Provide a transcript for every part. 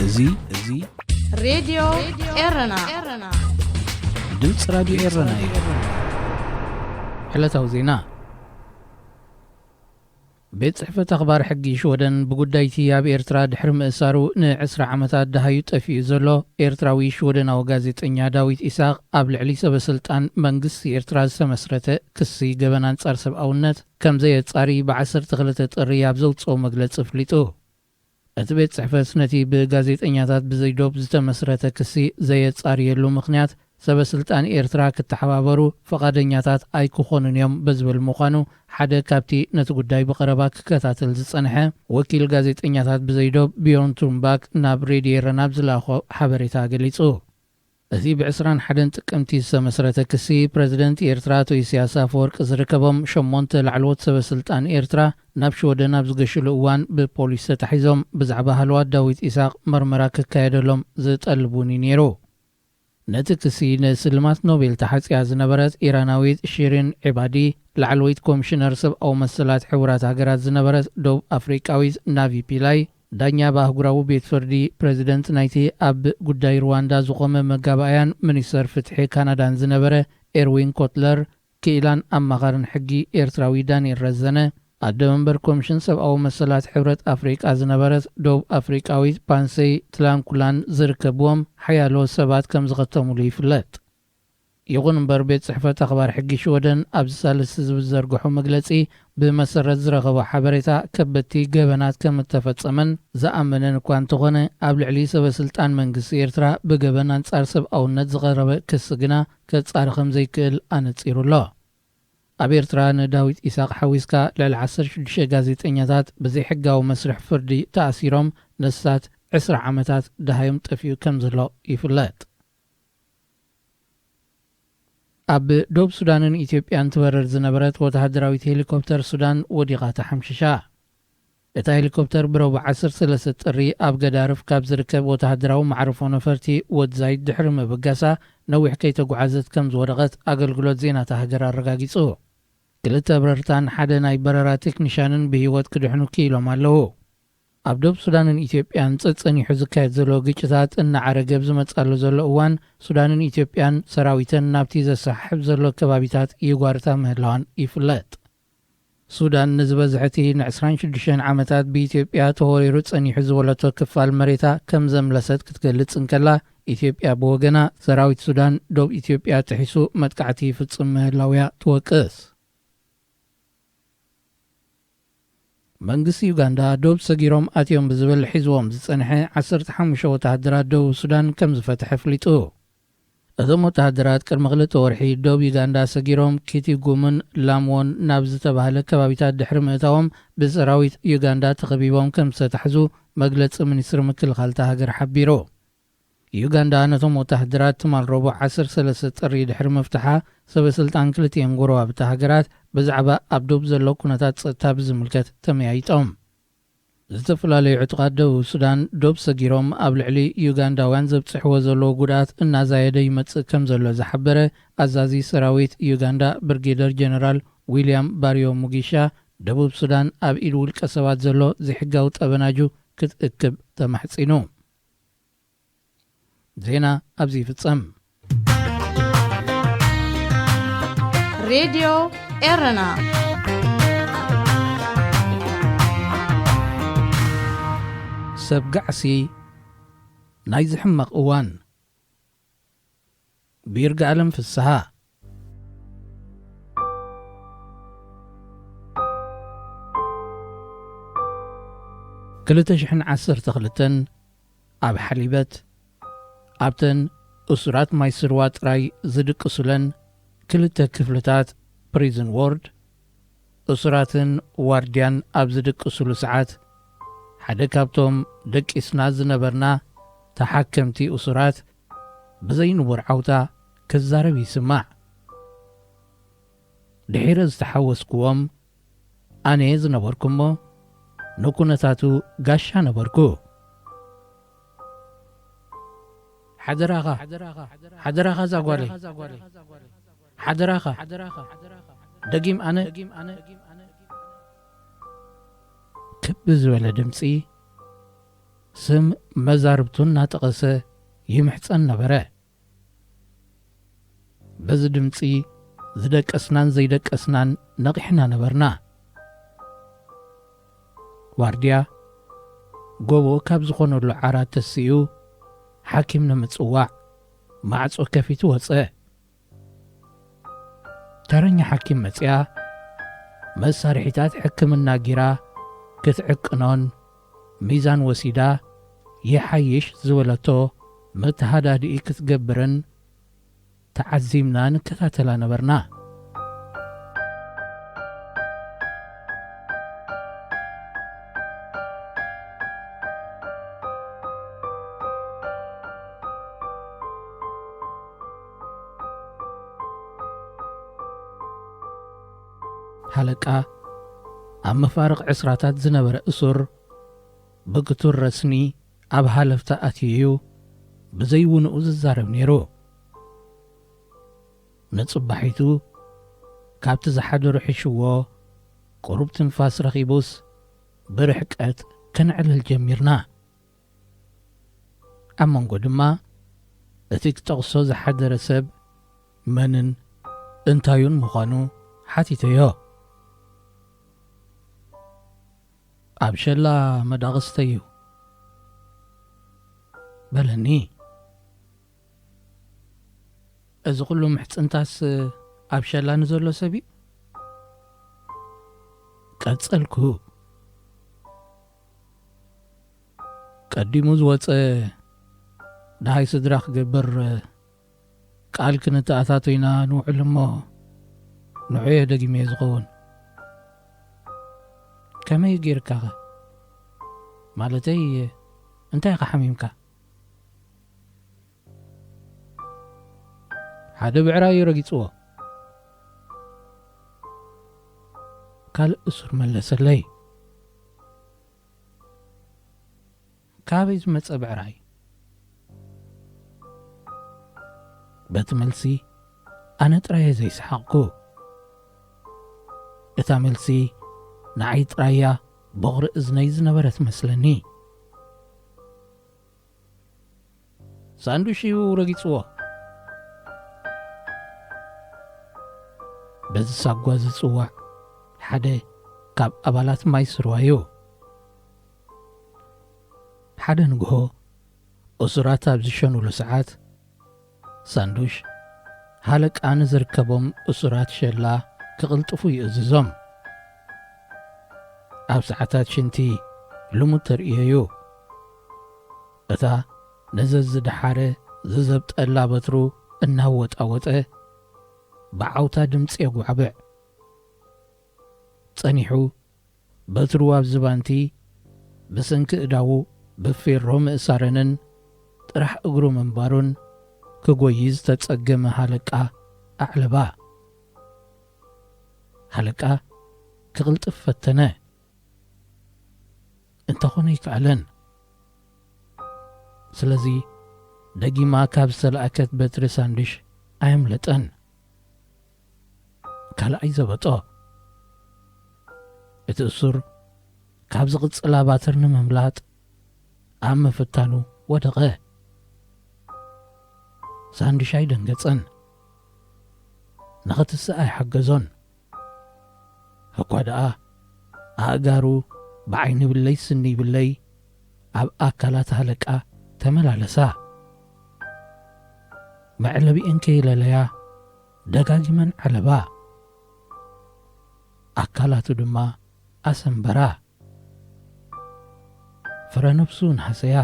እዙይ ሬዲዮ ኤረና ድምፅ ራዲዮ ኤረና እዩ። ሕለታዊ ዜና ቤት ጽሕፈት ኣኽባር ሕጊ ሽወደን ብጉዳይቲ ኣብ ኤርትራ ድሕሪ ምእሳሩ ን20 ዓመታት ደሃዩ ጠፊኡ ዘሎ ኤርትራዊ ሽወደናዊ ጋዜጠኛ ዳዊት ኢሳቅ ኣብ ልዕሊ ሰበስልጣን መንግስቲ ኤርትራ ዝተመስረተ ክሲ ገበና አንጻር ሰብኣውነት ከም ዘየጻሪ ብ12 ጥሪ ኣብ ዘውፅኦ መግለጺ ኣፍሊጡ። እቲ ቤት ጽሕፈት ነቲ ብጋዜጠኛታት ብዘይዶብ ዝተመስረተ ክሲ ዘየጻርየሉ ምኽንያት ሰበስልጣን ኤርትራ ክተሓባበሩ ፈቃደኛታት ኣይክኾኑን እዮም በዝብል ምዃኑ ሓደ ካብቲ ነቲ ጉዳይ ብቐረባ ክከታተል ዝጸንሐ ወኪል ጋዜጠኛታት ብዘይዶብ ቢዮን ቱምባክ ናብ ሬድዮ ኤረና ዝለኣኾ ሓበሬታ ገሊጹ። እቲ ብ21 ጥቅምቲ ዝተመስረተ ክሲ ፕረዚደንት ኤርትራ አቶ ኢሳያስ አፈወርቂ ዝርከቦም 8 ላዕለዎት ሰበስልጣን ኤርትራ ናብ ሽወደን ኣብ ዝገሽሉ እዋን ብፖሊስ ተታሒዞም ብዛዕባ ሃልዋት ዳዊት ኢሳቅ መርመራ ክካየደሎም ዝጠልቡን ነይሩ። ነቲ ክሲ ንስልማት ኖቤል ተሓፂያ ዝነበረት ኢራናዊት ሽሪን ዒባዲ፣ ላዕለወይት ኮሚሽነር ሰብኣዊ መሰላት ሕቡራት ሃገራት ዝነበረት ደቡብ አፍሪቃዊት ናቪ ፒላይ፣ ዳኛ በአህጉራዊ ቤት ፍርዲ ፕሬዚደንት ናይቲ ኣብ ጉዳይ ሩዋንዳ ዝቆመ መጋባእያን ሚኒስተር ፍትሒ ካናዳን ዝነበረ ኤርዊን ኮትለር፣ ክኢላን ኣማኻርን ሕጊ ኤርትራዊ ዳንኤል ረዘነ፣ ኣደ መንበር ኮሚሽን ሰብኣዊ መሰላት ሕብረት ኣፍሪቃ ዝነበረት ደቡብ ኣፍሪቃዊት ፓንሰይ ትላንኩላን ዝርከብዎም ሓያሎ ሰባት ከም ዝኸተሙሉ ይፍለጥ። ይኹን እምበር ቤት ጽሕፈት ኣኽባር ሕጊ ሽወደን ኣብ ሳልስ ዝብዘርግሑ መግለጺ ብመሰረት ዝረኸቦ ሓበሬታ ከበድቲ ገበናት ከም እተፈጸመን ዝኣመነን እኳ እንተኾነ ኣብ ልዕሊ ሰበስልጣን መንግስቲ ኤርትራ ብገበን አንጻር ሰብኣውነት ዝቐረበ ክስ ግና ከጻሪ ከም ዘይክእል ኣነጺሩ ኣሎ። ኣብ ኤርትራ ንዳዊት ኢሳቅ ሓዊስካ ልዕሊ 16 ጋዜጠኛታት ብዘይሕጋዊ መስርሕ ፍርዲ ተኣሲሮም ነሳት 20 ዓመታት ደሃዮም ጠፊኡ ከም ዘሎ ይፍለጥ። ኣብ ደቡብ ሱዳንን ኢትዮጵያን ትበረር ዝነበረት ወተሃደራዊት ሄሊኮፕተር ሱዳን ወዲቓ ተሓምሽሻ። እታ ሄሊኮፕተር ብረቡዕ 13 ጥሪ ኣብ ገዳርፍ ካብ ዝርከብ ወተሃደራዊ ማዕረፎ ነፈርቲ ወድዛይት ድሕሪ ምብጋሳ ነዊሕ ከይተጓዓዘት ከም ዝወደቐት ኣገልግሎት ዜናታ ሃገር ኣረጋጊጹ። ክልተ በረርታን ሓደ ናይ በረራ ቴክኒሽያንን ብሂወት ክድሕኑ ክኢሎም ኣለዉ። ኣብ ደቡብ ሱዳንን ኢትዮጵያን ጸኒሑ ዝካየድ ዘሎ ግጭታት እናዓረገ ዝመጻሉ ዘሎ እዋን ሱዳንን ኢትዮጵያን ሰራዊተን ናብቲ ዘሰሓሕብ ዘሎ ከባቢታት ይጓርታ ምህላዋን ይፍለጥ። ሱዳን ንዝበዝሕቲ ን26 ዓመታት ብኢትዮጵያ ተወሪሩ ጸኒሑ ዝበለቶ ክፋል መሬታ ከም ዘምለሰት ክትገልጽ እንከላ ኢትዮጵያ ብወገና ሰራዊት ሱዳን ደቡብ ኢትዮጵያ ጥሒሱ መጥቃዕቲ ይፍጽም ምህላውያ ትወቅስ። መንግስቲ ዩጋንዳ ደቡብ ሰጊሮም ኣትዮም ብዝብል ሒዝዎም ዝጸንሐ 15 ወተሃደራት ደቡብ ሱዳን ከም ዝፈትሐ ፍሊጡ። እዞም ወተሃደራት ቅድሚ 2 ወርሒ ደቡብ ዩጋንዳ ሰጊሮም ኪቲጉምን ላምዎን ናብ ዝተባህለ ከባቢታት ድሕሪ ምእታዎም ብሰራዊት ዩጋንዳ ተኸቢቦም ከም ዝተታሕዙ መግለፂ ሚኒስትሪ ምክልኻል ሃገር ሓቢሩ። ዩጋንዳ ነቶም ወተሃደራት ትማል ረቡዕ 13 ጥሪ ድሕሪ መፍትሓ ሰበስልጣን ክልቲኦም ጎረባብቲ ሃገራት ብዛዕባ ኣብ ደቡብ ዘሎ ኩነታት ጸጥታ ብዝምልከት ተመያይጦም። ዝተፈላለዩ ዕጡቓት ደቡብ ሱዳን ደቡብ ሰጊሮም ኣብ ልዕሊ ዩጋንዳውያን ዘብፅሕዎ ዘለዎ ጉድኣት እናዛየደ ይመጽእ ከም ዘሎ ዝሓበረ ኣዛዚ ሰራዊት ዩጋንዳ ብርጌደር ጀነራል ዊልያም ባርዮ ሙጊሻ ደቡብ ሱዳን ኣብ ኢድ ውልቀ ሰባት ዘሎ ዘይሕጋዊ ጠበናጁ ክትእክብ ተማሕጺኑ። ዜና ኣብዚ ይፍጸም። ሬድዮ ኤረና ሰብ ጋዕሲ ናይ ዝሕመቕ እዋን ብይርጋዓለም ፍስሓ 2012 ኣብ ሓሊበት ኣብተን እሱራት ማይ ስርዋ ጥራይ ዝድቅሱለን 2 ክፍልታት ፕሪዝን ዎርድ እሱራትን ዋርድያን ኣብ ዝድቅሱሉ ሰዓት ሓደ ካብቶም ደቂስና ዝነበርና ተሓከምቲ እሱራት ብዘይንቡር ዓውታ ክዛረብ ይስማዕ። ድሒረ ዝተሓወስክዎም ኣነ ዝነበርኩሞ ንኩነታቱ ጋሻ ነበርኩ። ሓደራኻ ዛጓለይ ሓደራኻ ደጊም ኣነ ክብ ዝበለ ድምፂ ስም መዛርብቱን ናጠቐሰ ይምሕፀን ነበረ። በዚ ድምፂ ዝደቀስናን ዘይደቀስናን ነቂሕና ነበርና። ዋርድያ ጎቦ ካብ ዝኾነሉ ዓራት ተስኡ ሓኪም ንምጽዋዕ ማዕጾ ከፊቱ ወፀ። ተረኛ ሓኪም መጽያ መሳርሒታት ሕክምና ጊራ ክትዕቅኖን ሚዛን ወሲዳ የሓይሽ ዝበለቶ መተሃዳድኢ ክትገብርን ተዓዚምና ንከታተላ ነበርና። ሓለቃ ኣብ መፋርቕ ዕስራታት ዝነበረ እሱር ብክቱር ረስኒ ኣብ ሃለፍታ ኣትዩ ብዘይውንኡ ዝዛረብ ነይሩ። ንጽባሒቱ ካብቲ ዝሓደሩ ሒሽዎ ቁሩብ ትንፋስ ረኺቡስ ብርሕቀት ክንዕልል ጀሚርና። ኣብ መንጎ ድማ እቲ ክጠቕሶ ዝሓደረ ሰብ መንን እንታዩን ምዃኑ ሓቲተዮ። ኣብ ሸላ መዳቕስተዩ በለኒ። እዚ ኩሉ ምሕፅንታስ ኣብ ሸላ ንዘሎ ሰብ እዩ? ቀጸልኩ። ቀዲሙ ዝወፀ ዳሃይ ስድራ ክገብር ቃል ክንተኣታቶይና ንውዕል እሞ ንዑየ ደጊመ ዝኸውን ከመይ ጌርካ ማለተይ እንታይ ሓሚምካ? ሓደ ብዕራይ ረጊጽዎ። ካልእ እሱር መለሰለይ። ካበይ ዝመጸ ብዕራይ? በቲ መልሲ ኣነ ጥራየ ዘይሰሓቕኩ። እታ መልሲ ንዓይ ጥራያ በቕሪ እዝነይ ዝነበረት መስለኒ። ሳንዱሽ እዩ ረጊጽዎ። በዚ ሳጓ ዝጽዋዕ ሓደ ካብ ኣባላት ማይ ስርዋ እዩ። ሓደ ንግሆ እሱራት ኣብ ዝሸኑሉ ሰዓት ሳንዱሽ ሃለቃ ንዝርከቦም እሱራት ሸላ ክቕልጥፉ ይእዝዞም። ኣብ ሰዓታት ሽንቲ ልሙድ ተርእየዩ። እታ ነዘዝድሓረ ዝዘብጠላ በትሩ እናወጣወጠ ብዓውታ ድምፂ የጓዕብዕ። ጸኒሑ በትሩ ኣብ ዝባንቲ ብስንኪ እዳዉ ብፌሮ ምእሳረንን ጥራሕ እግሩ ምንባሩን ክጐይ ዝተጸገመ ሃለቃ ኣዕለባ። ሃለቃ ክቕልጥፍ ፈተነ። እንተኾነ ይከኣለን። ስለዚ ደጊማ ካብ ዝተለኣከት በትሪ ሳንዱሽ ኣየምለጠን። ካልኣይ ዘበጦ። እቲ እሱር ካብ ዝቕጽላ ባትር ንምምላጥ ኣብ መፍታኑ ወደቐ። ሳንዱሽ ኣይደንገጸን። ንኽትስእ ኣይሓገዞን። እኳ ደኣ ኣእጋሩ ብዓይኒ ብለይ ስኒ ብለይ ኣብ ኣካላት ሃለቃ ተመላለሳ። መዕለቢአን ከይለለያ ደጋጊመን ዓለባ። ኣካላቱ ድማ ኣሰንበራ። ፍረ ነፍሱ ንሓሰያ።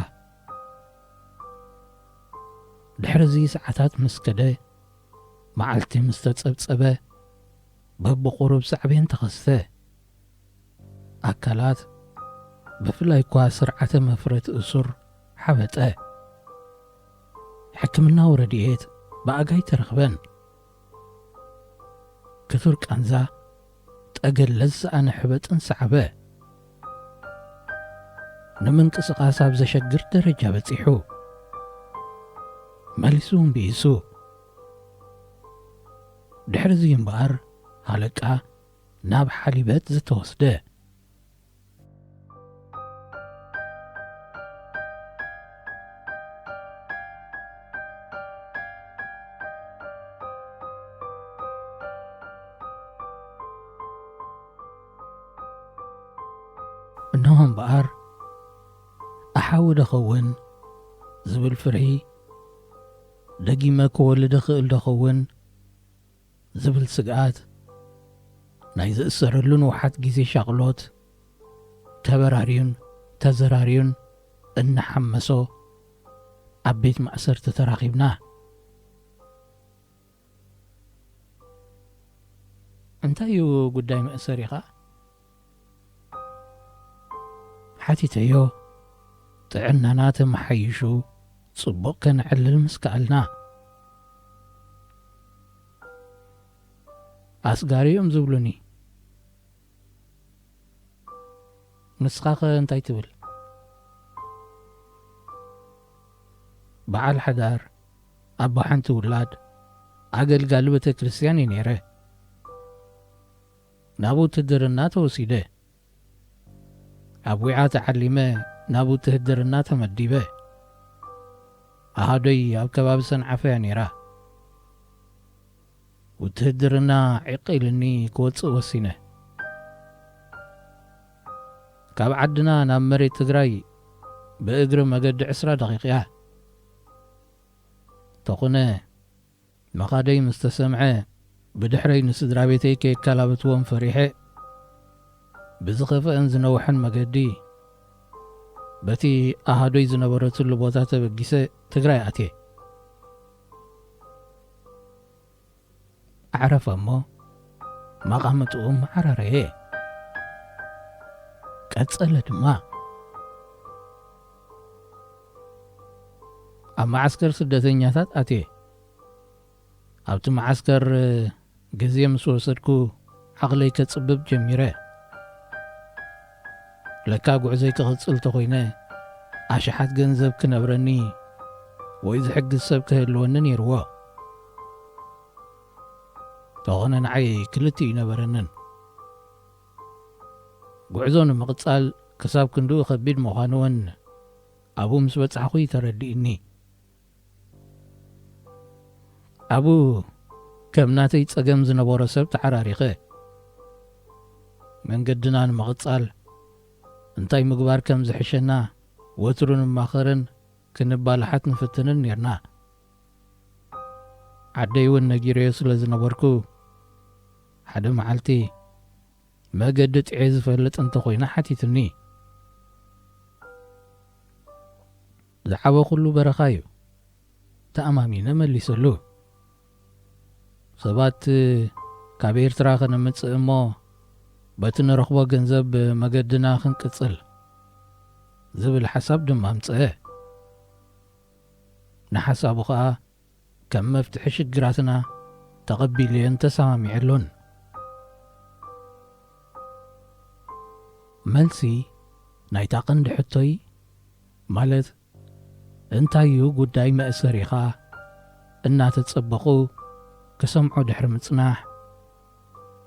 ድሕሪዚ ሰዓታት ምስ ከደ መዓልቲ ምስ ተጸብጸበ በብቑሩብ ሳዕቤን ተኸስተ። ኣካላት ብፍላይ እኳ ስርዓተ መፍረት እሱር ሓበጠ። ሕክምናዊ ረድኤት ብኣጋይ ተረኽበን። ክቱር ቃንዛ ጠገለዝ ዝኣነ ሕበጥን ሰዓበ። ንምንቅስቓስ ኣብ ዘሸግር ደረጃ በጺሑ መሊሱ እምቢኢሱ። ድሕሪዚ እምበኣር ሃለቃ ናብ ሓሊበት ዝተወስደ። انهم بقار احاول اخون زبل فرحي دقيمة كولد خيل دخون زبل سقات نايز اسرلون وحد جيزي شغلوت تبراريون تزراريون ان حمسو عبيت مأسر تتراقبنا انتايو قداي مأسريقا حتيتيو طعنانات محيشو صبق كنعلل مسكالنا أسقاريهم زبلوني نسخاق انتاي تبل بعال حدار أبا حنت ولاد عقل قالبة كريستياني نيره نابو تهدرنا توسيده أبويعة تعلمه نابو تهدرنا تمديبه أهدي أب كباب سنعفه نيره وتهدرنا عقيلني كوتس وسينه كاب عدنا نام مريت تقراي بإقر مقد 10 دقيقة تقونه مقادي مستسمعه بدحري نسدرا بيتي كي كالابتوان فريحي بزخف انزنوحن مقدي بتي أهدي زنبرت اللبوتات بقيسة تقراي أتي أعرف أمو ما قامت عراري كتسألت ما أما عسكر سدتنياتات أتي أبت معسكر جزية مسوسركو عقلي كتصبب جميرة لكا قعزي كغتصل تخوينه عشحات جنزب كنبرني وإذا حق السب كهلونن يروى تغنى نعي كلتي نبرنن قعزون مقتصال كساب كندو خبيد مخانون أبو مسبت عخوي ترديني أبو كم ناتي تسقم زنبور سب تعراريخه من قدنا المقتصال انتاي مقبار كم زحشنا وترون ماخرن كنبالحات نفتنن نيرنا عديون نجيريس لزنبوركو حدا معالتي ما قدت عيز فلت انت خوينا حتيتني زحابو كله برخايو تأمامينا ملي سلو سبات كابير تراخنا متصئمو باتن رخبو جنزب مقدنا خنقصل زبل حساب دم امصئه نحسابو خا كم مفتح شجراتنا تقبلي انت سامعلون ملسي نايتاقن دحتوي مالت انتايو قداي مأسريخا انا تتصبقو كسمعو دحر مصناح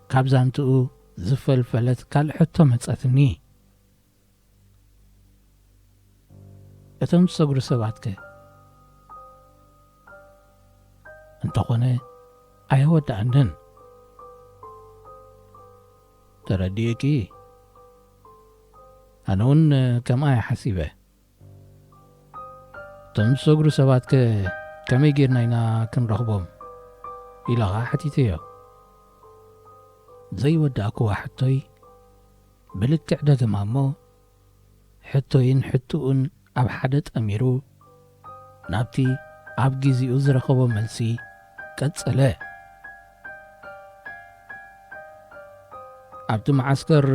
كابزانتو زفل فلت كالحتو مصاتني اتم صغر سباتك انت خونه ايود عندن ترديكي أنون كما حسيبه تم صغر سباتك كمي جيرناينا كن رغبهم إلى غاحتي زي وداكو حتوي بلك عدا جمامو حتوين حتوون أب حدت أميرو نابتي أب جيزي أزرخبو ملسي كتسأله أبتو معسكر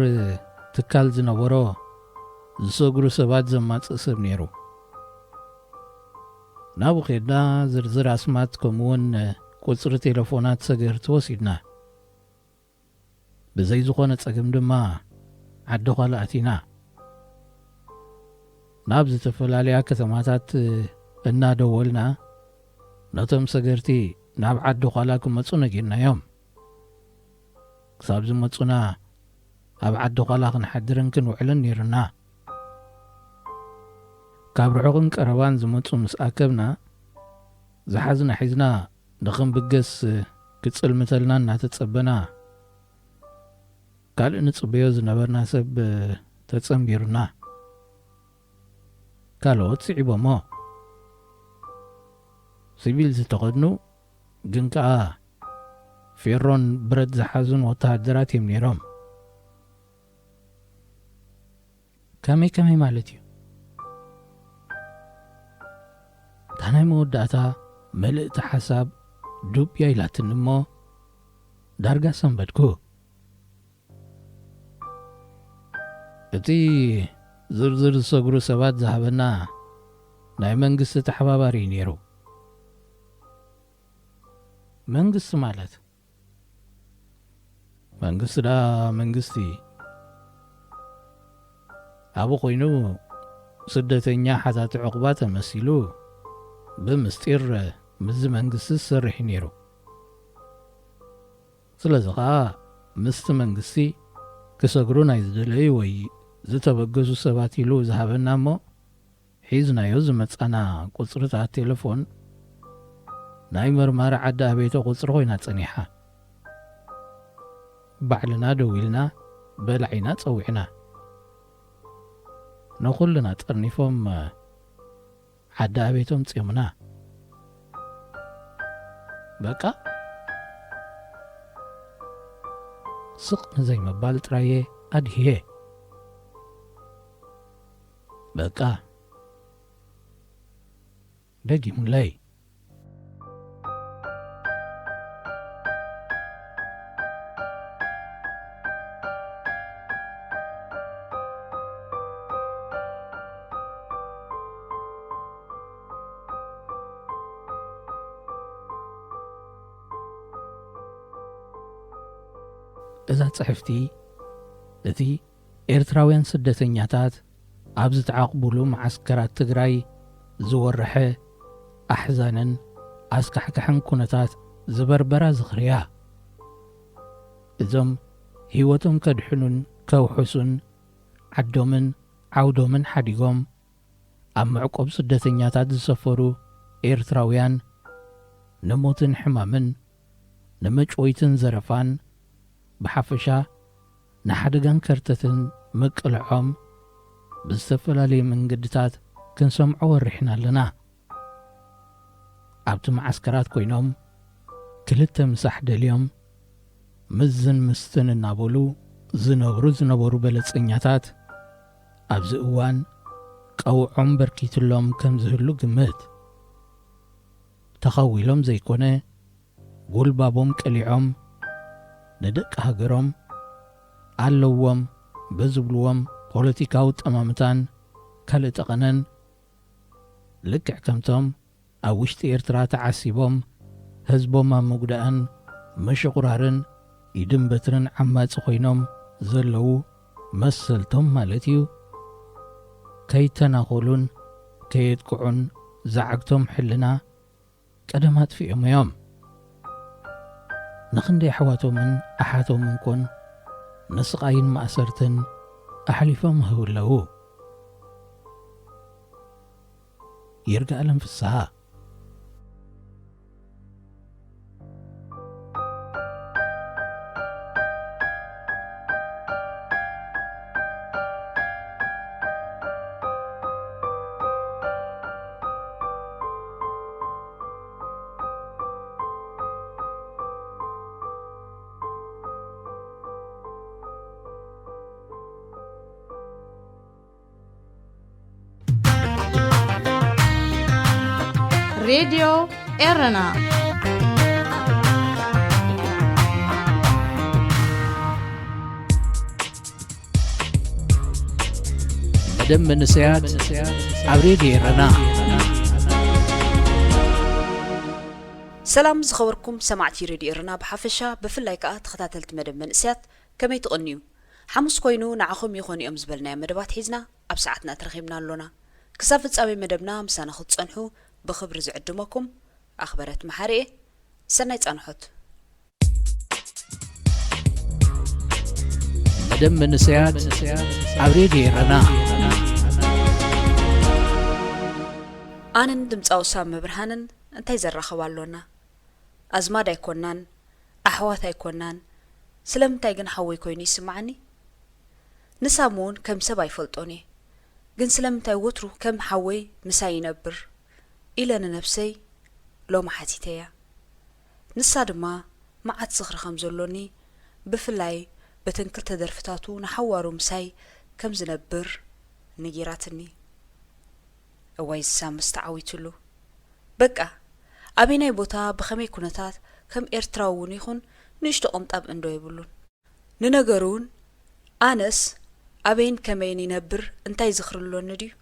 تكال زنبورو زسوغرو سبات زمات أسر نيرو نابو خيدنا زرزر أسمات كمون قصر تلفونات سجر توسيدنا بزي زخونة سقم دما عدو خالاتينا نابز تفلاليا كثماتات انا دولنا نتم سجرتي ناب عدو خالاكم متصونا جينا يوم كسابز متصونا أب عدو خلاق نحدرن كن وعلن نيرنا كابرعوغن كروان زمتصو مساكبنا زحزنا حزنا دخن بقس كتصل مثلنا ناتتصبنا قال نتصبيو زنبرنا سب ተጸምቢሩና ካልኦት ስዒቦሞ ሲቪል ዝተኸድኑ ግን ከዓ ፌሮን ብረት ዝሓዙን ወታደራት እዮም ነይሮም ከመይ ማለት እዩ ታናይ መወዳእታ መልእኽቲ ሓሳብ ዱብያ ኢላትን እሞ ዳርጋ ሰንበድኩ እቲ ዝርዝር ዝሰግሩ ሰባት ዝሃበና ናይ መንግስቲ ተሓባባሪ ነይሩ መንግስቲ ማለት መንግስቲ አቡ ኮይኑ ስደተኛ ሓታት ዕቁባ ተመሲሉ ብምስጢር ምዝ መንግስቲ ዝሰርሕ ነይሩ ስለዚ ከዓ ምስቲ መንግስቲ ክሰግሩ ናይ ዝደለዩ ወይ ዝተበገዙ ሰባት ኢሉ ዝሃበና እሞ ሒዝናዮ ዝመፃና ቁፅርታት ቴሌፎን ናይ መርማሪ ዓዲ ኣቤቶ ቁፅሪ ኮይና ፀኒሓ ባዕልና ደው ኢልና በላዒና ፀዊዕና ነኹልና ጠርኒፎም ዓዲ ኣቤቶም ፅሙና በቃ ስቕ ንዘይመባል ጥራየ ኣድህየ በቃ ደጊሙለይ እዛ ጽሕፍቲ እቲ ኤርትራውያን ስደተኛታት ኣብ ዝተዓቕብሉ ማዓስከራት ትግራይ ዝወርሐ ኣሕዛንን ኣስካሕካሕን ኩነታት ዝበርበራ ዝኽርያ እዞም ህይወቶም ከድሕኑን ከውሑሱን ዓዶምን ዓውዶምን ሓዲጎም ኣብ መዕቆብ ስደተኛታት ዝሰፈሩ ኤርትራውያን ንሞትን ሕማምን ንመጮይትን ዘረፋን ብሓፈሻ ንሓደጋን ከርተትን መቅልዖም ብዝተፈላለዩ መንገድታት ክንሰምዖ ወሪሕና ኣለና ኣብቲ ማዓስከራት ኮይኖም ክልተ ምሳሕ ደልዮም ምዝን ምስትን እናበሉ ዝነበሩ በለጸኛታት ኣብዚ እዋን ቀውዖም በርኪትሎም ከም ዝህሉ ግምት ተኸዊሎም ዘይኮነ ጉልባቦም ቀሊዖም ንደቂ ሃገሮም ኣለዎም በዝብልዎም ፖለቲካዊ ጠማምታን ካልእ ጠቐነን ልክዕ ከምቶም ኣብ ውሽጢ ኤርትራ ተዓሲቦም ህዝቦም ኣብ መጉዳእን መሸቁራርን ኢድን በትርን ዓማፂ ኮይኖም ዘለዉ መሰልቶም ማለት እዩ ከይተናኸሉን ከየጥቅዑን ዛዕግቶም ሕልና ቀደም ኣጥፊኦም እዮም ንኽንደይ ኣሕዋቶምን ኣሓቶምን ኮን ንስቃይን ማእሰርትን ኣሕሊፎም ህውለዉ ይርጋአለም ፍስሓ راديو إيرنا مدام منسيات على راديو إيرنا سلام زخبركم سمعتي راديو إيرنا بحفشة بفلايكا تخطاتلت مدام منسيات كما يتغنيو حمس كوينو نعخم يخوني أمزبلنا مدبات حيزنا أبساعتنا ترخيبنا اللونا كسافت سابي مدبنا مسانا خد صنحو بخبر زعدمكم أخبارات محارئة سنة أنحط مدام منسيات عبريدي رنا أنا ندمت أوسام مبرهانن أنتي زرا خوالونا أزماد يكونان أحواث يكونان سلام تايقن حوي كويني سمعني ንሳሞን ከም ሰብ ኣይፈልጦኒ ግን ስለምንታይ ወትሩ ከም ሓወይ ምሳይ ይነብር ኢለ ንነፍሰይ ሎማ ሓቲተያ ንሳ ድማ መዓት ዝኽሪ ከም ዘሎኒ ብፍላይ በተን ክልተ ደርፍታቱ ንሓዋሩ ምሳይ ከም ዝነብር ንጊራትኒ እዋይ ዝሳ ምስተዓዊትሉ በቃ ኣበናይ ቦታ ብኸመይ ኩነታት ከም ኤርትራዊ እውን ይኹን ንእሽቶ ቐምጣብ እንዶ ይብሉን ንነገሩን ኣነስ ኣበይን ከመይን ይነብር እንታይ ዝኽርሎኒ ድዩ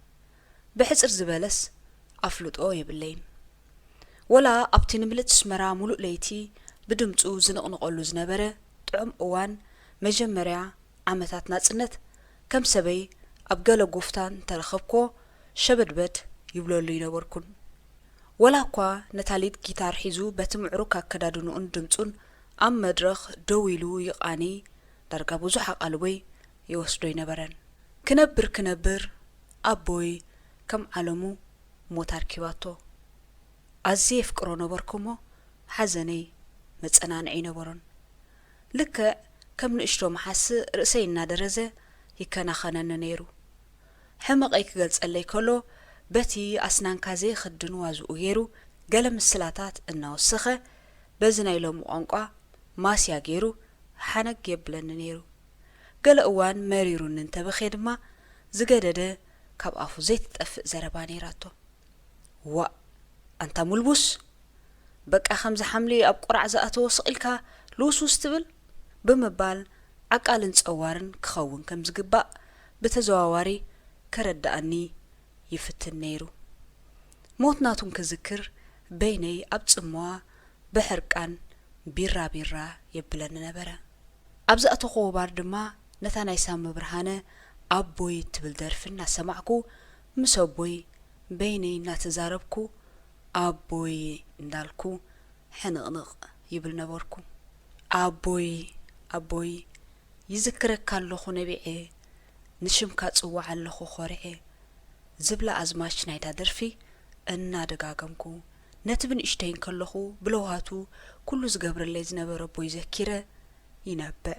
ብሕፅር ዝበለስ ኣፍልጦ የብለይን ወላ ኣብቲ ንምልጥ ስመራ ሙሉእ ለይቲ ብድምፁ ዝንቕንቐሉ ዝነበረ ጥዑም እዋን መጀመርያ ዓመታት ናጽነት ከም ሰበይ ኣብ ገለ ጎፍታን ተረኸብኮ ሸበድበድ ይብለሉ ይነበርኩን ወላ እኳ ነታሊድ ጊታር ሒዙ በቲ ምዕሩግ ኣከዳድንኡን ድምፁን ኣብ መድረኽ ደው ኢሉ ይቓኒ ዳርጋ ብዙሕ ኣቓልቦይ ይወስዶ ይነበረን ክነብር ኣቦይ ከም ዓለሙ ሞት ኣርኪባቶ ኣዝየ የፍቅሮ ነበርኩሞ ሓዘነይ መጸናንዒ ነበሮን ልክዕ ከም ንእሽቶ መሓስእ ርእሰይ እናደረዘ ይከናኸነኒ ነይሩ ሕመቐይ ክገልጸለይ ከሎ በቲ ኣስናንካ ዘይኽድን ዋዝኡ ገይሩ ገለ ምስላታት እናወሰኸ በዚ ናይ ሎሚ ቋንቋ ማስያ ገይሩ ሓነግ የብለኒ ነይሩ ገለ እዋን መሪሩን እንተበኸ ድማ ዝገደደ ካብ ኣፉ ዘይትጠፍእ ዘረባ ነይራቶ ዋ ኣንታ ሙልቡስ በቃ ከምዚ ሓምሊ ኣብ ቁራዕ ዝኣተወ ስቒልካ ልውስውስ ትብል ብምባል ዓቃልን ጸዋርን ክኸውን ከም ዝግባእ ብተዘዋዋሪ ከረዳእኒ ይፍትን ነይሩ ሞትናቱን ክዝክር በይነይ ኣብ ጽምዋ ብሕርቃን ቢራ የብለኒ ነበረ ኣብ ዝኣተኸቦ ባር ድማ ነታ ናይ ሳሚ ብርሃነ ኣቦይ ትብል ደርፊ እናሰማዕኩ ምስ ኣቦይ በይነይ እናተዛረብኩ ኣቦይ እንዳልኩ ሕንቕንቕ ይብል ነበርኩ ኣቦይ ይዝክረካ ኣለኹ ነቢዐ ንሽምካ ጽዋዕ ኣለኹ ኾርዐ ዝብላ ኣዝማች ናይታ ደርፊ እናደጋገምኩ ነቲ ብንእሽተይን ከለኹ ብለውሃቱ ኩሉ ዝገብረለይ ዝነበረ ኣቦይ ዘኪረ ይነብዕ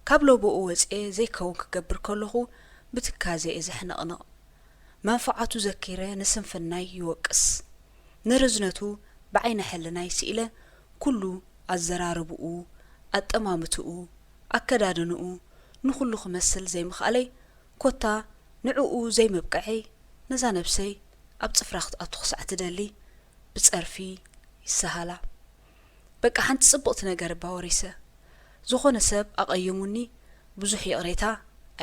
ካብ ሎቦኡ ወፅኤ ዘይከውን ክገብር ከለኹ ብትካዘ ዘሕንቕንቕ መንፈዓቱ ዘኪረ ንስንፍናይ ይወቅስ ንርዝነቱ ብዓይነ ሕልናይ ስኢለ ኩሉ ኣዘራርብኡ ኣጠማምትኡ ኣከዳድንኡ ንኹሉ ክመስል ዘይምኽኣለይ ኮታ ንዕኡ ዘይምብቅዐይ ነዛ ነብሰይ ኣብ ጽፍራ ክትኣቱ ክሳዕ ትደሊ ብጸርፊ ይሰሃላ በቃ ሓንቲ ጽቡቕቲ ነገር ባወሪሰ ዝኾነ ሰብ ኣቐየሙኒ ብዙሕ ይቕሬታ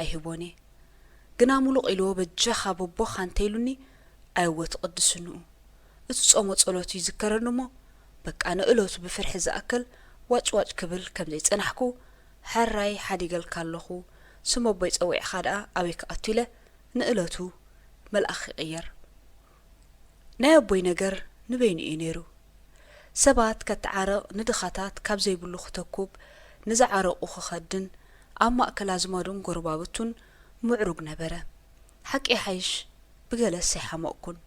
ኣይህቦኒ ግና ሙሉቕ ኢልዎ በጃኻ በቦኻ እንተይሉኒ ኣይወት ቅድስንኡ እቲ ጾሞ ጸሎቱ ይዝከረኒ እሞ በቃ ንእለቱ ብፍርሒ ዝኣክል ዋጭዋጭ ክብል ከም ዘይጸናሕኩ ሓራይ ሓዲገልካ ኣለኹ ስም ኣቦይ ጸዊዕኻ ደኣ ኣበይ ክኣቱ ኢለ ንእለቱ መልኣኽ ይቕየር ናይ ኣቦይ ነገር ንበይኑ እዩ ነይሩ ሰባት ከተዓረቕ ንድኻታት ካብ ዘይብሉ ክተኩብ ንዝዓረቑ ክኸድን ኣብ ማእከል ኣዝማዱን ጎረባብቱን ምዕሩግ ነበረ ሓቂ ሓይሽ ብገለስ ኣይሓመቕኩን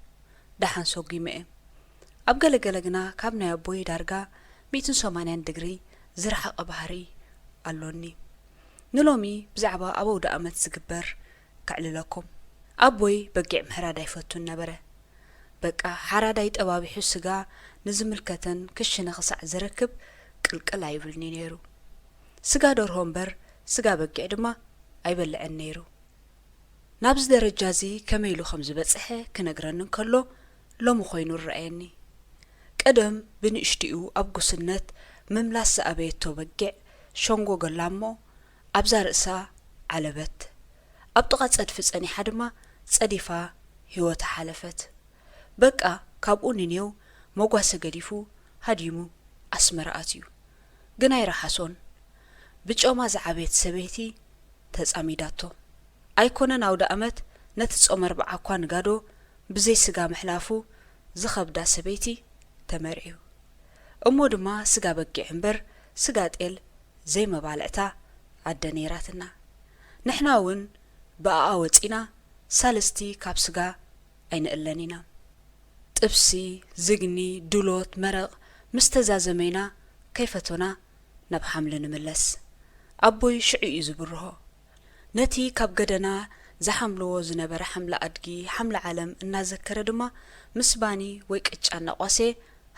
ዳሓን ሰጊመ ኣብ ገለገለ ግና ካብ ናይ ኣቦይ ዳርጋ 180 ዲግሪ ዝረሓቐ ባህሪ ኣሎኒ ንሎሚ ብዛዕባ ኣብ ኣውደ ኣመት ዝግበር ክዕልለኩም ኣቦይ በጊዕ ምሕራድ ኣይፈቱን ነበረ በቃ ሓራዳይ ጠባቢሑ ስጋ ንዝምልከተን ክሽነ ክሳዕ ዝረክብ ቅልቅል ኣይብልኒ ነይሩ ስጋ ደርሆ እምበር ስጋ በጊዕ ድማ ኣይበልዐን ነይሩ ናብዚ ደረጃ እዚ ከመይ ኢሉ ከም ዝበፅሐ ክነግረንን ከሎ ሎሚ ኮይኑ ረኣየኒ ቀደም ብንእሽቲኡ ኣብ ጉስነት ምምላስ ዝኣበየቶ በጊዕ ሸንጎ ገላሞ ኣብዛ ርእሳ ዓለበት ኣብ ጥቓ ጸድፊ ጸኒሓ ድማ ጸዲፋ ህይወታ ሓለፈት በቃ ካብኡ ንኔው መጓሰ ገዲፉ ሃዲሙ ኣስመራኣት እዩ ግን ኣይረሓሶን ብጮማ ዝዓበየት ሰበይቲ ተጻሚዳቶ ኣይኮነን ኣውደ ኣመት ነቲ ጾም 4 እኳ ንጋዶ ብዘይ ስጋ ምሕላፉ ዝኸብዳ ሰበይቲ ተመርዒዩ እሞ ድማ ስጋ በጊዕ እምበር ስጋ ጤል ዘይመባልዕታ ኣደ ነይራትና ንሕና እውን ብኣኣ ወፂና ሳለስቲ ካብ ስጋ ኣይንእለን ኢና ጥብሲ ዝግኒ ድሎት መረቕ ምስተዛዘመይና ከይፈቶና ናብ ሓምሊ ንምለስ ኣቦይ ሽዑ እዩ ዝብርሆ ነቲ ካብ ገደና ዝሓምልዎ ዝነበረ ሓምላ ኣድጊ ሓምላ ዓለም እናዘከረ ድማ ምስባኒ ወይ ቅጫ እናቋሴ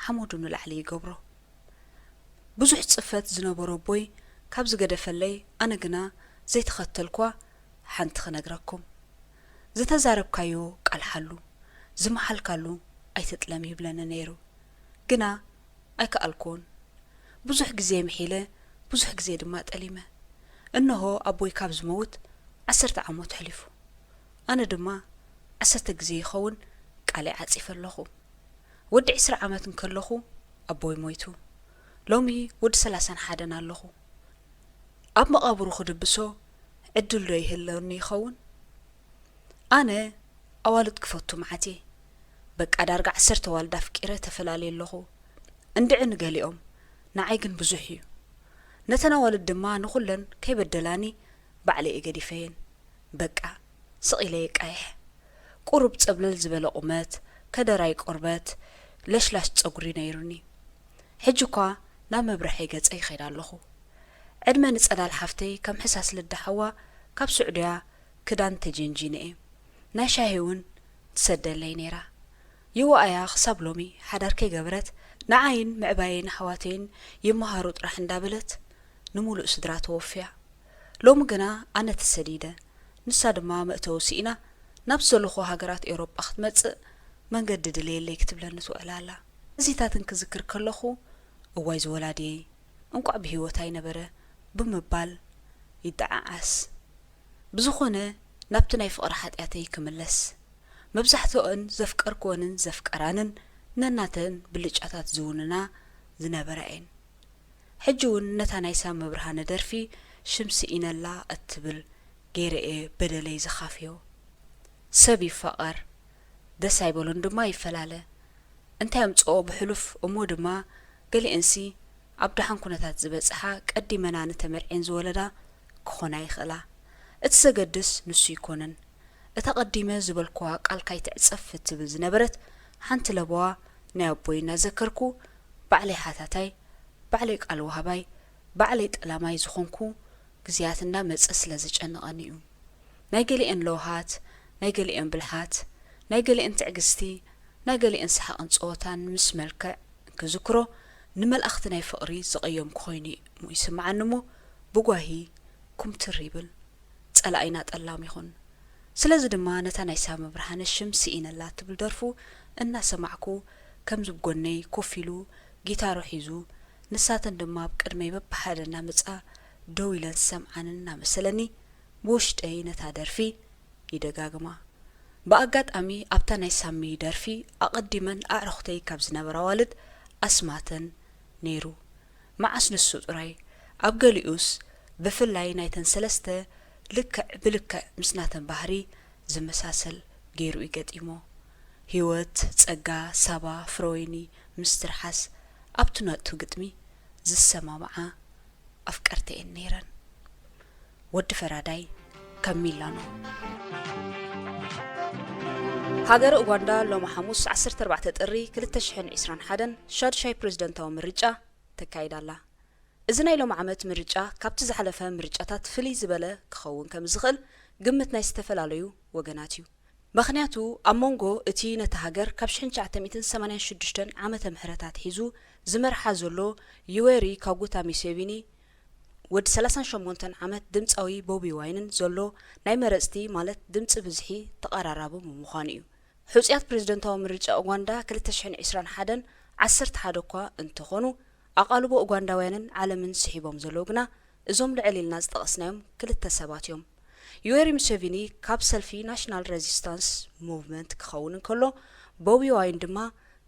ሓሞዱ ንላዕሊ ይገብሮ ብዙሕ ጽፈት ዝነበሮ ቦይ ካብ ዝገደፈለይ ኣነ ግና ዘይተኸተልኳ ሓንቲ ክነግረኩም ዝተዛረብካዮ ቃልሓሉ ዝመሓልካሉ ኣይተጥለም ይብለኒ ነይሩ ግና ኣይከኣልኩን ብዙሕ ግዜ ምሒለ ብዙሕ ግዜ ድማ ጠሊመ እንሆ ኣቦይ ካብ ዝመውት 10 ዓመት ሕሊፉ ኣነ ድማ 10 ግዜ ይኸውን ቃል ዓጺፈ ኣለኹ ወዲ 20 ዓመት እንከለኹ ኣቦይ ሞይቱ ሎሚ ወዲ 31 ኣለኹ ኣብ መቃብሩ ክድብሶ ዕድል ዶ ይህለኒ ይኸውን ኣነ ኣዋልድ ክፈቱ ማዓቴ በቃ ዳርጋ 10 ዋልዳ ፍቂረ ተፈላለየ ኣለኹ እንድዕ ንገሊኦም ንዓይ ግን ብዙሕ እዩ ነተን ኣዋልድ ድማ ንኹለን ከይበደላኒ ባዕለ እገዲፈየን በቃ ስቂለ ይቃይሕ ቁርብ ፀብለል ዝበለ ቁመት ከደራይ ቆርበት ለሽላሽ ፀጉሪ ነይሩኒ ሕጂ እኳ ናብ መብርሒ ገፀ ይኸይድ ኣለኹ ዕድመ ንጸላል ሓፍተይ ከም ሕሳስ ልዳሓዋ ካብ ስዑድያ ክዳን ተጀንጂነ ናይ ሻሂ እውን ትሰደለይ ነይራ ይወኣያ ክሳብ ሎሚ ሓዳር ከይገበረት ንዓይን ምዕባይን ኣሕዋተይን ይመሃሩ ጥራሕ እንዳበለት ንሙሉእ ስድራ ተወፍያ ሎሚ ግና ኣነ ተሰዲደ ንሳ ድማ መእተው ሲኢና ናብ ዘለኹ ሃገራት ኤውሮጳ ክትመጽእ መንገዲ ድልየለይ ክትብለኒ ትውዕላላ እዚታትን ክዝክር ከለኹ እዋይ ዝወላድየይ እንቋዕ ብሂወት ኣይነበረ ብምባል ይደዓዓስ ብዝኾነ ናብቲ ናይ ፍቕሪ ሓጢኣተይ ክምለስ መብዛሕትኦን ዘፍቀርክዎንን ዘፍቀራንን ነናተን ብልጫታት ዝውንና ዝነበረአን ሕጂ እውን ነታ ናይ ሳብ መብርሃነ ደርፊ ሽምሲ ኢነላ እትብል ገይረኤ በደለይ ዝኻፍዮ ሰብ ይፈቐር ደስ ኣይበሎን ድማ ይፈላለ እንታይ ኣምፅኦ ብሕሉፍ እሞ ድማ ገሊአንሲ ኣብ ድሓን ኩነታት ዝበፅሓ ቀዲመና ንተመርዕን ዝወለዳ ክኾና ይኽእላ እቲ ዘገድስ ንሱ ይኮነን እታ ቀዲመ ዝበልክዋ ቃል ካይትዕፀፍ እትብል ዝነበረት ሓንቲ ለበዋ ናይ ኣቦይ እናዘከርኩ ባዕለይ ሓታታይ ባዕለይ ቃል ወሃባይ ባዕለይ ጠላማይ ዝኾንኩ ግዝያት እንዳመፀ ስለ ዝጨንቐኒ እዩ ናይ ገሊአን ለውሃት ናይ ገሊአን ብልሓት ናይ ገሊአን ትዕግስቲ ናይ ገሊአን ሰሓቕን ፀወታን ምስ መልክዕ ክዝክሮ ንመልእኽቲ ናይ ፍቕሪ ዝቐየም ክኾይኑ ይስምዓኒ እሞ ብጓሂ ኩምትር ይብል ጸላእይና ጠላም ይኹን ስለዚ ድማ ነታ ናይ ሳብ መብርሃነ ሽምሲ ኢነላ ትብል ደርፉ እናሰማዕኩ ከም ዝብጎነይ ኮፍ ኢሉ ጊታሮ ሒዙ ንሳተን ድማ ብቅድመይ በብሓደ እናመፃ ደው ኢለን ሰምዓንን እናመሰለኒ ብውሽጠይ ነታ ደርፊ ይደጋግማ ብኣጋጣሚ ኣብታ ናይ ሳሚ ደርፊ ኣቐዲመን ኣዕረኽተይ ካብ ዝነበራ ዋልድ ኣስማተን ነይሩ መዓስ ንሱ ጥራይ ኣብ ገሊኡስ ብፍላይ ናይተን ሰለስተ ልክዕ ብልክዕ ምስናተን ባህሪ ዝመሳሰል ገይሩ ይገጢሞ ህይወት ጸጋ ሳባ ፍሮይኒ ምስትርሓስ ኣብቲ ነቱ ግጥሚ ዝሰማምዓ ኣፍቀርተየን ነይረን ወዲ ፈራዳይ ከሚላኖ ሃገር ኡጋንዳ ሎማ ሐሙስ 14 ጥሪ 2021 ሻድሻይ ፕሬዝደንታዊ ምርጫ ተካይዳላ እዚ ናይ ሎማ ዓመት ምርጫ ካብቲ ዝሓለፈ ምርጫታት ፍልይ ዝበለ ክኸውን ከም ዝኽእል ግምት ናይ ዝተፈላለዩ ወገናት እዩ ምኽንያቱ ኣብ መንጎ እቲ ነቲ ሃገር ካብ 1986 ዓመተ ምህረታት ሒዙ ዝመርሓ ዘሎ ዩዌሪ ካጉታ ሙሴቪኒ ወዲ 38 ዓመት ድምፃዊ ቦቢ ዋይንን ዘሎ ናይ መረፅቲ ማለት ድምፂ ብዝሒ ተቀራራቡ ምዃኑ እዩ ሕውፅያት ፕሬዝደንታዊ ምርጫ ኡጋንዳ 2021 11 እኳ እንትኾኑ ኣቃልቦ ኡጋንዳውያንን ዓለምን ስሒቦም ዘለዉ ግና እዞም ልዕል ኢልና ዝጠቐስናዮም ክልተ ሰባት እዮም ዩዌሪ ሙሴቪኒ ካብ ሰልፊ ናሽናል ሬዚስታንስ ሙቭመንት ክኸውን እንከሎ ቦቢ ዋይን ድማ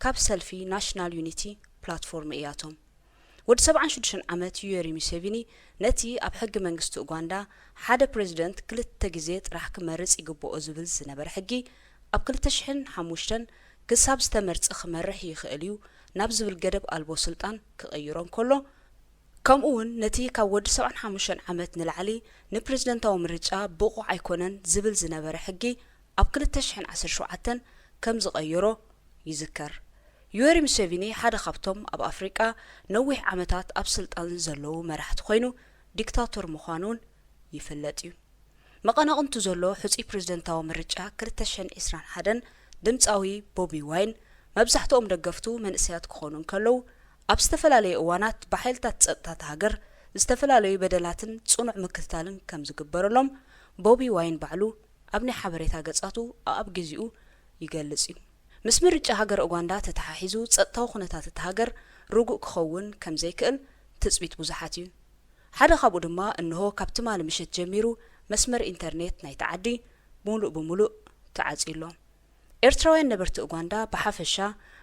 ካብ ሰልፊ ናሽናል ዩኒቲ ፕላትፎርም እያቶም ወዲ 76 ዓመት ዩዌሪ ሙሴቪኒ ነቲ ኣብ ሕጊ መንግስቲ ኡጋንዳ ሓደ ፕሬዝደንት ክልተ ግዜ ጥራሕ ክመርጽ ይግብኦ ዝብል ዝነበረ ሕጊ ኣብ 2005 ክሳብ ዝተመርጽ ክመርሕ ይኽእል እዩ ናብ ዝብል ገደብ ኣልቦ ስልጣን ክቐይሮ እንከሎ ከምኡውን ነቲ ካብ ወዲ 75 ዓመት ንላዕሊ ንፕሬዝደንታዊ ምርጫ ብቑዕ ኣይኮነን ዝብል ዝነበረ ሕጊ ኣብ 2017 ከም ዝቐይሮ ይዝከር ዩዌሪ ሙሴቪኒ ሓደ ካብቶም ኣብ ኣፍሪቃ ነዊሕ ዓመታት ኣብ ስልጣን ዘለዉ መራሕቲ ኮይኑ ዲክታቶር ምዃኑን ይፍለጥ እዩ መቐናቕንቱ ዘሎ ሕፁይ ፕሬዝደንታዊ ምርጫ 2021 ድምፃዊ ቦቢ ዋይን መብዛሕትኦም ደገፍቱ መንእሰያት ክኾኑ እንከለዉ ኣብ ዝተፈላለዩ እዋናት ብሓይልታት ጸጥታ ሃገር ዝተፈላለዩ በደላትን ጽኑዕ ምክትታልን ከም ዝግበረሎም ቦቢ ዋይን ባዕሉ ኣብ ናይ ሓበሬታ ገጻቱ ኣብ ግዚኡ ይገልጽ እዩ። ምስ ምርጫ ሃገር ኡጋንዳ ተተሓሒዙ ጸጥታዊ ኩነታት እቲ ሃገር ርጉእ ክኸውን ከም ዘይክእል ትጽቢት ብዙሓት እዩ። ሓደ ካብኡ ድማ እንሆ ካብ ትማሊ ምሽት ጀሚሩ መስመር ኢንተርኔት ናይ ተዓዲ ሙሉእ ብምሉእ ተዓጺሎ። ኤርትራውያን ነበርቲ ኡጋንዳ ብሓፈሻ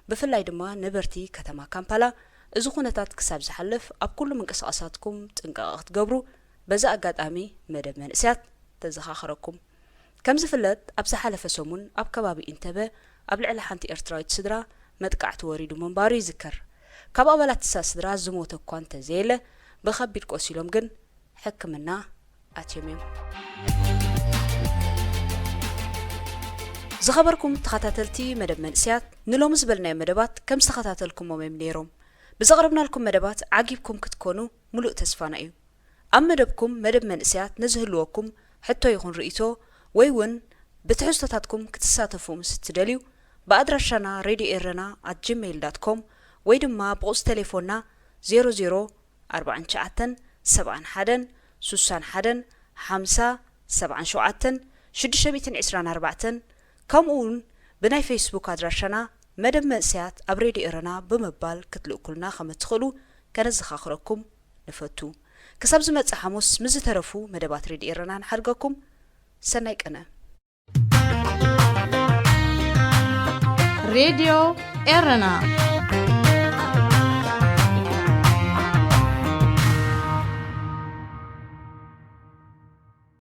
ብፍላይ ድማ ነበርቲ ከተማ ካምፓላ እዚ ኩነታት ክሳብ ዝሓልፍ ኣብ ኩሉ ምንቅስቓሳትኩም ጥንቃቐ ክትገብሩ በዛ ኣጋጣሚ መደብ መንእስያት ተዘኻኽረኩም። ከም ዝፍለጥ ኣብ ዝሓለፈ ሰሙን ኣብ ከባቢ ኢንተበ ኣብ ልዕሊ ሓንቲ ኤርትራዊት ስድራ መጥቃዕቲ ወሪዱ ምንባሩ ይዝከር። ካብ ኣባላት እሳ ስድራ ዝሞተ እኳ እንተዘየለ ብኸቢድ ቆሲሎም ግን ሕክምና ኣትዮም እዮም። ዝኸበርኩም ተኸታተልቲ መደብ መንእስያት ንሎሚ ዝበልናዮ መደባት ከም ዝተኸታተልኩሞም እዮም ነይሮም። ብዘቕረብናልኩም መደባት ዓጊብኩም ክትኮኑ ሙሉእ ተስፋና እዩ። ኣብ መደብኩም መደብ መንእስያት ንዝህልወኩም ሕቶ ይኹን ርእይቶ ወይ እውን ብትሕዝቶታትኩም ክትሳተፉ ምስ እትደልዩ ብኣድራሻና radioerrena@gmail.com ወይ ድማ ብቁጽሪ ቴሌፎንና 0049715077 ከምኡውን ብናይ ፌስቡክ ኣድራሻና መደብ መንእስያት ኣብ ሬድዮ ኤረና ብምባል ክትልእኩልና ከም እትኽእሉ ከነዘኻኽረኩም ንፈቱ። ክሳብ ዝመጽእ ሐሙስ ምዝተረፉ መደባት ሬድዮ ኤረና ንሓድገኩም ሰናይ ቀነ። ሬድዮ ኤረና